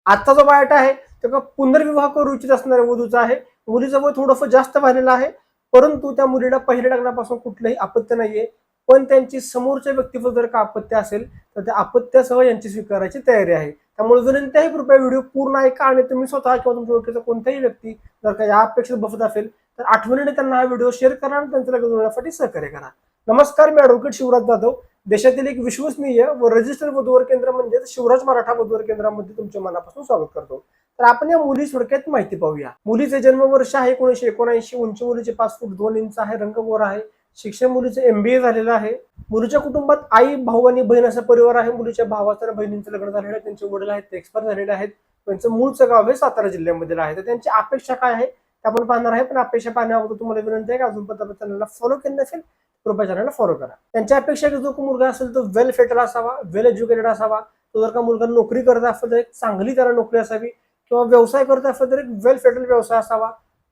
आजचा जो बायोट आहे तो पुनर्विवाह करू इच्छित असणाऱ्या वधूचा आहे. मुलीचं वय थोडंसं जास्त झालेलं आहे, परंतु त्या मुलीला पहिल्या लग्नापासून कुठलंही अपत्य नाहीये. पण त्यांची समोरच्या व्यक्तीवर जर का अपत्य असेल तर त्या अपत्यासह यांची स्वीकारायची तयारी आहे. त्यामुळे विनंती आहे, कृपया व्हिडिओ पूर्ण ऐका आणि तुम्ही स्वतः किंवा तुमच्या ओळखीचा कोणताही व्यक्ती जर का या अपेक्षेत बसत असेल तर आठवणीने त्यांना हा व्हिडिओ शेअर करा आणि त्यांचं लग्न जुळण्यासाठी सहकार्य करा. नमस्कार, मी ॲडव्होकेट शिवराज जाधव, देशातील एक विश्वसनीय व रजिस्टर्ड वधूवर केंद्र म्हणजेच शिवराज मराठा वधूवर केंद्रामध्ये तुमच्या मनापासून स्वागत करतो. तर आपण या मुली थोडक्यात माहिती पाहूया. मुलीचे जन्मवर्ष आहे 1979, उंची मुलीचे 5 फूट 2 इंच आहे, रंग गोरा आहे, शिक्षण मुलीचे MBA झालेलं आहे. मुलीच्या कुटुंबात आई, भाऊ आणि बहीण असा परिवार आहे. मुलीच्या भावाचं आणि बहिणींचं लग्न झालेलं आहे, त्यांचे वडील आहेत ते एक्सपायर झालेले आहेत. त्यांचं मूळचं गाव हे सातारा जिल्ह्यामध्ये आहे. तर त्यांची अपेक्षा काय आहे ते आपण पाहणार आहे. पण अपेक्षा पाहण्याअगोदर तुम्हाला विनंती आहे की अजूनपर्यंत चॅनलला फॉलो केलं नसेल कृपया चॅनलला फॉलो करा. त्यांच्या अपेक्षा की जो मुलगा असेल तो वेल सेटल असावा, वेल एज्युकेटेड असावा. तो जर का मुलगा नोकरी करत असेल तर एक चांगली त्याला नोकरी असावी, किंवा व्यवसाय करत असेल तर एक वेल सेटल व्यवसाय असावा.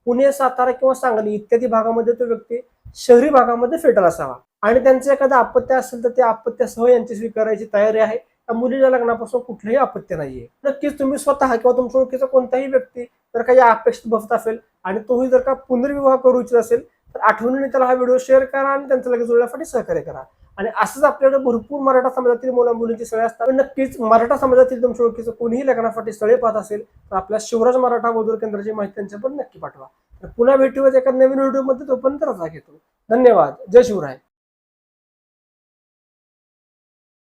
पुणे, सातारा किंवा सांगली इत्यादी भागामध्ये तो व्यक्ती शहरी भागामध्ये सेटल असावा. आणि त्यांचं एखादं अपत्य असेल तर त्या अपत्यासह यांची स्वीकारायची तयारी आहे. त्या मुलीच्या लग्नापासून कुठलंही अपत्य नाहीये. नक्कीच तुम्ही स्वतः किंवा तुमच्या ओळखीचा कोणताही व्यक्ती जर का या अपेक्षेत बसत असेल आणि तोही जर का पुनर्विवाह करू इच्छित असेल तर आठवणीने त्याला हा व्हिडिओ शेअर करा आणि त्यांचं लगेच जुळण्यासाठी सहकार्य करा. आणि असंच आपल्याकडे भरपूर मराठा समाजातील मुला मुलींची स्थळे असतात. नक्कीच मराठा समाजातील तुमच्या ओळखीचं कोणीही लग्नासाठी स्थळे पाहत असेल तर आपल्या शिवराज मराठा वधूवर केंद्राची माहिती त्यांच्यापर्यंत नक्की पाठवा. पुन्हा भेटूया एका नवीन व्हिडिओमध्ये. तोपर्यंत रजा घेतो. धन्यवाद. जय शिवराय.